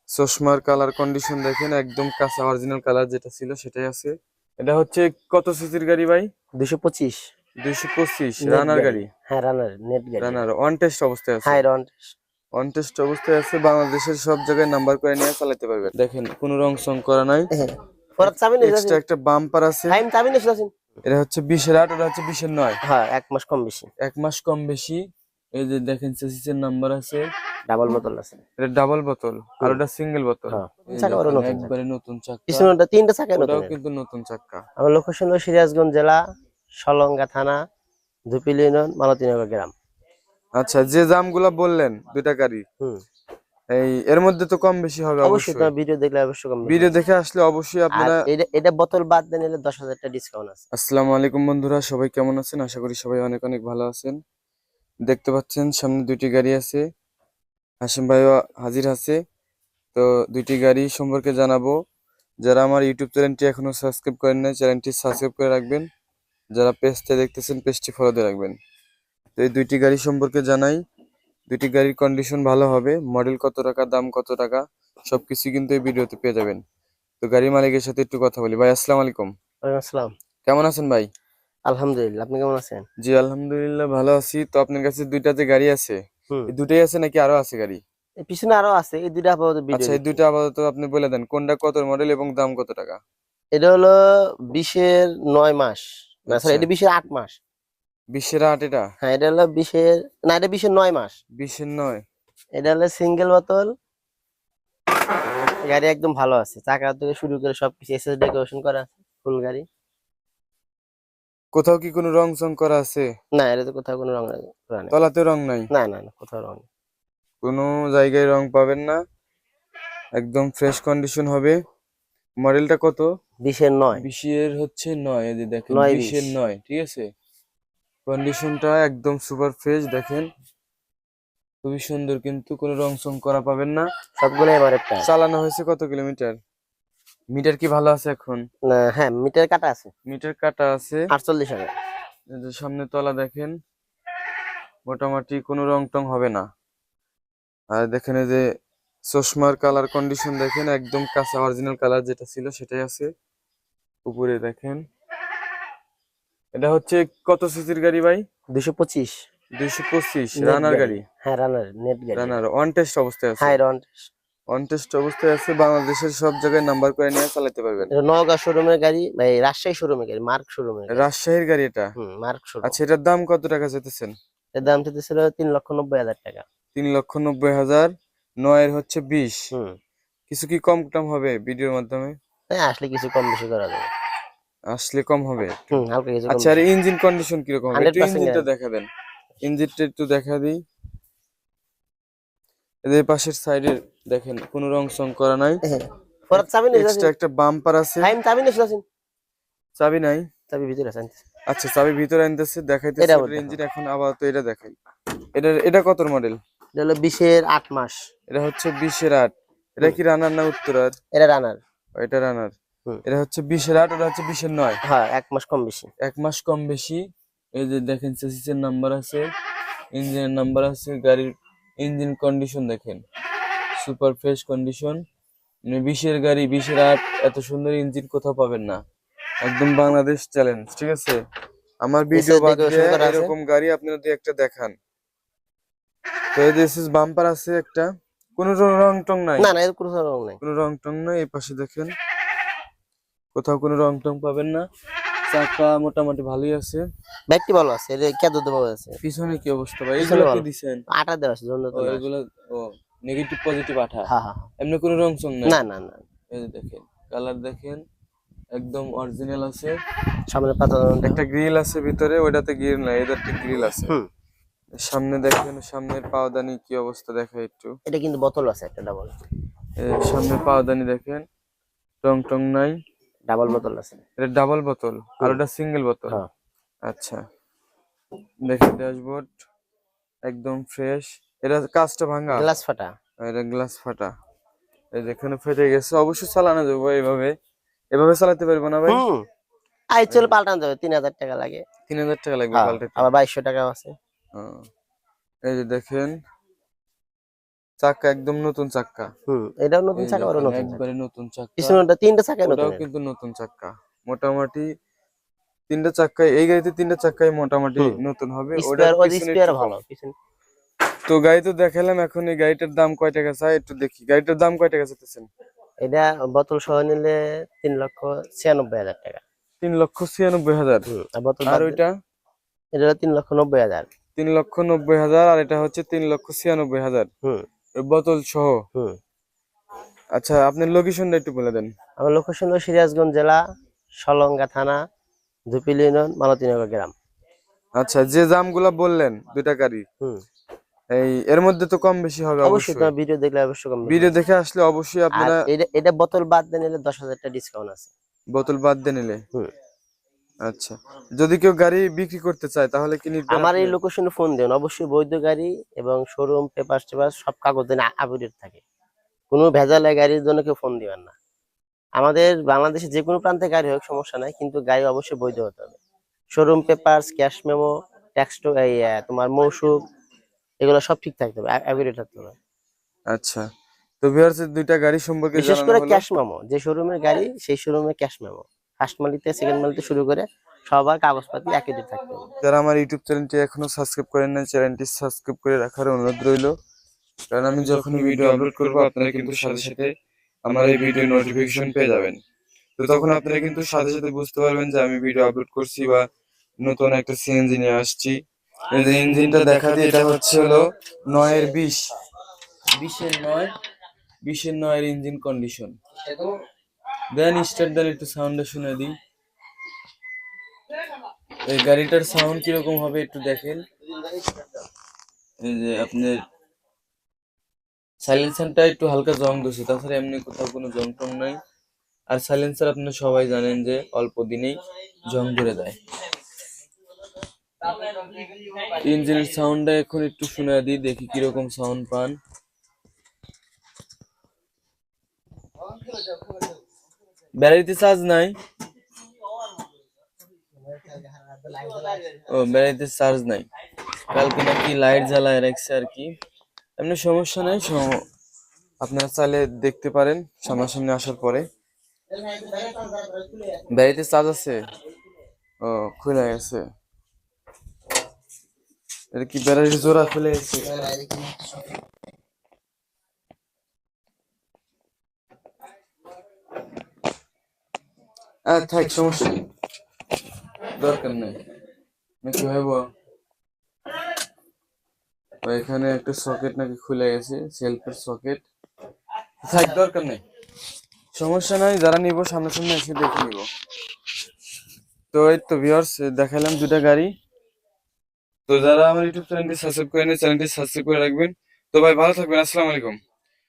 চশমার colour condition দেখেন, একদম কাঁচা অরিজিনাল কালার যেটা ছিল সেটাই আছে। এটা হচ্ছে কত সিসির গাড়ি ভাই? 225 225 নেট রানার গাড়ি। গাড়ি। হ্যাঁ, রানার নেট গাড়ি এটা। রানার অন টেস্ট অবস্থায় আছে। হ্যাঁ, রন। অন টেস্ট অবস্থায় আছে, বাংলাদেশের সব জায়গায় নাম্বার করে নিয়ে চালাতে পারবেন। দেখেন কোনো রং সং করা নাই। হ্যাঁ, পরাত চাবি নিয়ে এক্সট্রা যাচ্ছেন। একটা বাম্পার আছে। টাইম চাবি নিয়ে যাচ্ছেন। এটা হচ্ছে 20-এর 8, ওটা হচ্ছে 20-এর 9। হ্যাঁ, 1 মাস কম বেশি। 1 মাস কম বেশি। এই যে দেখেন চেসিসের নাম্বার আছে। ডাবল বোতল আছে। এটা ডাবল বোতল আর হুম। ওটা সিঙ্গেল বোতল। হ্যাঁ, এই চাকা বড় দেখেন নতুন চাকা। একবারে নতুন চাক্কা। পিছনেরটা 3টা চাকা নতুন ওটাও এর। কিন্তু নতুন চাক্কা। আমার লোকেশন হলো সিরাজগঞ্জ জেলা, সলঙ্গা থানা, ধুপিলি ইউনিয়ন, মালতীনগর গ্রাম। আচ্ছা, যে দামগুলা বললেন দুইটা গাড়ি, হুম। এর মধ্যে তো কম বেশি হবে অবশ্যই অবশ্যই। তোমার ভিডিও দেখলে অবশ্যই কম বেশি ভিডিও হবে। দেখে আসলে অবশ্যই আর আপনারা। এটা এটা বোতল বাদ দিয়ে নিলে 10,000 টাকা ডিসকাউন্ট আছে। আসসালামু আলাইকুম বন্ধুরা, সবাই কেমন আছেন? আশা করি সবাই অনেক অনেক ভালো আছেন। দেখতে পাচ্ছেন সামনে দুইটি গাড়ি আছে, হাসিম ভাইও হাজির আছে। তো দুইটি গাড়ি সম্পর্কে জানাবো। যারা আমার ইউটিউব চ্যানেলটি এখনো সাবস্ক্রাইব করেন নাই, চ্যানেলটি সাবস্ক্রাইব করে রাখবেন। যারা পেজটা দেখতেছেন পেজটি ফলো দিয়ে রাখবেন। তো এই দুইটি গাড়ি সম্পর্কে জানাই। দুইটি গাড়ির কন্ডিশন ভালো হবে, মডেল কত টাকা, দাম কত টাকা, সবকিছু কিন্তু এই ভিডিওতে পেয়ে যাবেন। তো গাড়ি মালিকের সাথে একটু কথা বলি। ভাই আসসালামু আলাইকুম, ওয়ালাইকুম আসসালাম। কেমন আছেন ভাই? আলহামদুলিল্লাহ, আপনি কেমন আছেন? জি আলহামদুলিল্লাহ ভালো আছি। তো আপনার কাছে দুইটা যে গাড়ি আছে, হুম। এই দুটাই আছে নাকি আরো আছে গাড়ি? এই পিছনে আরো আছে, এই দুইটা আপাতত ভিডিও আচ্ছা, এই দিচ্ছি। দুইটা আপাতত আপনি বলে দেন কোনটা কত মডেল এবং দাম কত টাকা। এটা হলো 20-এর 9 মাস। না সরি, আচ্ছা, এটা 20-এর 8 মাস। 20-এর 8 এটা? হ্যাঁ, এটা হলো 20-এর, না এটা 20-এর 9 মাস। 20-এর 9। এটা হলো সিঙ্গেল বোতল। গাড়ি একদম ভালো আছে, চাকা থেকে শুরু করে সবকিছু এসএস ডেকোরেশন করা আছে, ফুল গাড়ি। কোথাও কি কোনো রং চং করা আছে? না, এটা তো কোথাও কোনো রং করা নেই। তলাতে রং নাই? না না না, কোথাও রং নেই। কোনো জায়গায় রং পাবেন না, একদম ফ্রেশ কন্ডিশন হবে। মডেলটা কত? 20-এর 9। 20-এর হচ্ছে 9, এই যে দেখেন 9-20। 20-এর 9, ঠিক আছে। কন্ডিশনটা একদম সুপার ফ্রেশ দেখেন, খুবই সুন্দর, কিন্তু কোনো রং চং করা পাবেন না। সবগুলো এবারে টায়ার। চালানো হয়েছে কত কিলোমিটার? মিটার কি ভালো আছে এখন? না, হ্যাঁ মিটার কাটা আছে। মিটার কাটা আছে। 48,000। এই যে সামনে তলা দেখেন, মোটামুটি কোনো রং টং হবে না। আর দেখেন এই যে চশমার কালার কন্ডিশন দেখেন, একদম কাঁচা অরিজিনাল কালার যেটা ছিল সেটাই আছে। উপরে দেখেন, এটা হচ্ছে কত সিসির গাড়ি ভাই? 225 225 নেট রানার গাড়ি। গাড়ি। হ্যাঁ, রানার নেট গাড়ি এটা। রানার অন টেস্ট অবস্থায় আছে। হ্যাঁ, রন। অন টেস্ট অবস্থায় আছে, বাংলাদেশের সব জায়গায় নাম্বার করে নিয়ে চালাতে পারবেন। এটা নওগাঁ শোরুমের গাড়ি, ভাই রাজশাহী শোরুমের গাড়ি, মার্ক শোরুমের গাড়ি। রাজশাহীর গাড়ি এটা? হুম, মার্ক শোরুম। আচ্ছা, এটার দাম কত টাকা যেতেছেন? এর দাম ছিল 3,90,000 টাকা। 3,90,000। 9-এর হচ্ছে 20। হুম। কিছু কি কম টম হবে ভিডিওর মাধ্যমে? হ্যাঁ, আসলে কিছু কম বেশি করা যাবে। আসলে কম হবে একটু। হুম, হালকা কিছু কম আচ্ছা, আর বেশি। ইঞ্জিন কন্ডিশন কিরকম হবে? একটু 100% ইঞ্জিনটা গ্যারান্টি। দেখা দেন। ইঞ্জিনটা একটু দেখা দিই। এদের পাশের সাইডে দেখেন কোনো রং সং করা নাই। হ্যাঁ, পরাত চাবি নিয়ে এক্সট্রা যাচ্ছেন। একটা বাম্পার আছে। টাইম চাবি নিয়ে যাচ্ছেন। চাবি নাই? চাবি ভিতরে আছে। আচ্ছা, চাবি ভিতরে আনতেছে, দেখাইতেছে এটা এটার দেখো। ইঞ্জিন এখন আপাতত এটা দেখাই। এটা কত মডেল? এটা হলো 20-এর 8 মাস। এটা হচ্ছে 20-এর 8। এটা হুম। কি রানার না উত্তরার? এটা রানার। এটা রানার। হুম। এটা হচ্ছে 20-এর 8, ওটা হচ্ছে 20-এর 9। হ্যাঁ, 1 মাস কম বেশি। 1 মাস কম বেশি। এই যে দেখেন চেসিসের নাম্বার আছে, ইঞ্জিনের নাম্বার আছে, গাড়ির ইঞ্জিন কন্ডিশন দেখেন, সুপার ফ্রেশ কন্ডিশন। মানে 20-এর গাড়ি 20-এর 8, এত সুন্দর ইঞ্জিন কোথাও পাবেন না। একদম বাংলাদেশ চ্যালেঞ্জ, ঠিক আছে। আমার ভিডিও এসএস বাদ ডেকোরেশন দিয়ে করা আছে। এরকম গাড়ি আপনারা দুই একটা দেখান। তো এই যে এসএস বাম্পার আছে একটা, কোনো রং টং নাই? না না, এর কোনো রং নাই। কোনো রং টং নাই। এই পাশে দেখেন, কোথাও কোনো রং টং পাবেন না। চাকা মোটামুটি ভালোই আছে। ব্যাগটি ভালো আছে, এটা কেদো ভালো আছে। পিছনে কি অবস্থা ভাই? পিছনে এগুলো কি ভালো। দিছেন? আটা দেওয়া আছে, জন্য ও তো না। এগুলো, ও নেগেটিভ পজিটিভ আঠা। হ্যাঁ হ্যাঁ। এমনি কোনো রং চং নাই? না না না। এই যে দেখেন, কালার দেখেন, একদম অরিজিনাল আছে। সামনে পাতা একটা গ্রিল আছে ভিতরে, ওইটাতে গ্রিল নাই, এটাতে গ্রিল আছে। হুম। সামনে দেখেন, সামনের পাওদানি কি অবস্থা দেখায় একটু। এটা কিন্তু বোতল আছে একটা, ডাবল। সামনের পাওদানি দেখেন, রং টং নাই। ডাবল বোতল আছে। এটা ডাবল বোতল আর হুম। ওটা সিঙ্গেল বোতল। হ্যাঁ। আচ্ছা, দেখেন ড্যাশবোর্ড একদম ফ্রেশ। এটা কাঁচটা ভাঙা? গ্লাস ফাটা। এটা গ্লাস ফাটা। এই যেখানে ফেটে গেছে, অবশ্যই চালানো যাবো এইভাবে। এভাবে চালাতে পারবো না ভাই? হুম। আই চল পাল্টানো যাবে, 3,000 টাকা লাগে। 3,000 টাকা লাগবে হ্যাঁ, পাল্টাতে? আবার 2,200 টাকা আছে। ও, এই যে দেখেন, চাক্কা একদম নতুন চাক্কা। এটাও নতুন এই চাকা, ওরও দেখেন নতুন চাকা। একবারে নতুন চাক্কা। পিছনেরটা তিনটা চাকা নতুন। ওটাও কিন্তু নতুন চাক্কা। মোটামুটি তিনটা চাক্কায়, এই গাড়িতে তিনটা চাক্কায় মোটামুটি নতুন হবে। ওটার স্পেয়ার, ওর পিছনে স্পেয়ার একটু কম। ভালো পিছনে। তো গাড়ি তো দেখালাম, এখন এই গাড়িটার দাম কয় টাকা চাই একটু দেখি। গাড়িটার দাম কয় টাকা চাইতেছেন? এটা বোতল সহ নিলে 3,96,500 টাকা। 3,96,500। আর বোতল আর বাদ ওইটা এটা হলো 3,90,000। 3,90,000, আর এটা হচ্ছে 3,96,500 হুম বোতল সহ। হুম আচ্ছা, আপনার লোকেশনটা একটু বলে দেন। আমার লোকেশন হলো সিরাজগঞ্জ জেলা, সলঙ্গা থানা, ধুপিলি ইউনিয়ন, মালতীনগর গ্রাম। আচ্ছা, যে দামগুলা বললেন দুইটা গাড়ি, হুম এর মধ্যে তো কম বেশি হবে অবশ্যই, অবশ্যই। তোমার ভিডিও দেখলে অবশ্যই কম বেশি ভিডিও হবে। দেখে আসলে অবশ্যই আর আপনারা এটা এটা বোতল বাদ দিয়ে নিলে 10,000 টাকা ডিসকাউন্ট আছে। বোতল বাদ দিয়ে নিলে। হুম আচ্ছা, যদি কেউ গাড়ি বিক্রি করতে চায় তাহলে কি নিবেন আমার আপনি? এই লোকেশনে ফোন দেন, অবশ্যই বৈধ গাড়ি এবং শোরুম পেপার টেপার সব কাগজ দেন আপডেট থাকে। কোনো ভেজালে গাড়ির জন্য কেউ ফোন দিবেন না। আমাদের বাংলাদেশে যে কোনো প্রান্তে গাড়ি হোক সমস্যা নাই, কিন্তু গাড়ি অবশ্যই বৈধ হতে হবে। Showroom papers, cash memo, tax, তোমার মৌসুম, এগুলো সব ঠিক থাকতে হবে, আপডেট থাকতে হবে। আচ্ছা, তো ভিউয়ার্স দুইটা গাড়ি সম্পর্কে বিশেষ জানানো করে হলো। ক্যাশ মেমো, যে শোরুমের গাড়ি সেই শোরুমের ক্যাশ মেমো, ফার্স্ট মালিক থেকে সেকেন্ড মালিক থেকে শুরু করে সবার কাগজপাতি আপডেট থাকতে হবে। যারা আমার ইউটিউব চ্যানেলটি এখনো সাবস্ক্রাইব করেন না, চ্যানেলটি সাবস্ক্রাইব করে রাখার অনুরোধ রইলো। কারণ আমি যখনই ভিডিও আপলোড করব আপনারা কিন্তু সাথে সাথে আমার এই ভিডিও নোটিফিকেশন পেয়ে যাবেন। তো তখন আপনারা কিন্তু সাথে সাথে বুঝতে পারবেন যে আমি ভিডিও আপলোড করছি বা নতুন একটা সিএনজি নিয়ে আসছি। এই যে ইঞ্জিনটা দেখা দিই, এটা হচ্ছে হলো 9-এর 20, 20-এর 9, 20-এর 9 ইঞ্জিন কন্ডিশন। দেন স্টার্ট দেন, একটু সাউন্ডটা শুনে দিই। এই গাড়িটার সাউন্ড কিরকম হবে একটু দেখেন। এই যে আপনার সাইলেন্সারটা একটু হালকা জং ধরছে, তাছাড়া এমনি কোথাও কোনো জং টং নাই। আর সাইলেন্সার আপনারা সবাই জানেন যে অল্প দিনেই জং ধরে দেয়। ইঞ্জিনের সাউন্ডটা এখন একটু শুনে দিই, দেখি কিরকম সাউন্ড পান। ব্যাটারিতে চার্জ নাই? ও, ব্যাটারিতে চার্জ নাই, কালকে নাকি লাইট জ্বালায় রাখছে আর কি। এমনি সমস্যা নাই, আপনারা চাইলে দেখতে পারেন সামনাসামনি আসার পরে। ব্যাটারিতে চার্জ আছে? ও, খুলে গেছে। এটা কি ব্যাটারির জোড়া খুলে গেছে? থাক, সমস্যা নেই, দরকার নেই। নাকি ভাইবো এখানে একটা সকেট নাকি খুলে গেছে, সেলফের সকেট। থাক, দরকার নেই, সমস্যা নাই। যারা নিব সামনাসামনি এসে দেখে নিব। তো এই তো ভিউয়ার্স, দেখালাম দুটা গাড়ি। তো যারা আমার ইউটিউব চ্যানেলটি সাবস্ক্রাইব করেন, চ্যানেলটি সাবস্ক্রাইব করে রাখবেন। তো ভাই ভালো থাকবেন, আসসালামু আলাইকুম।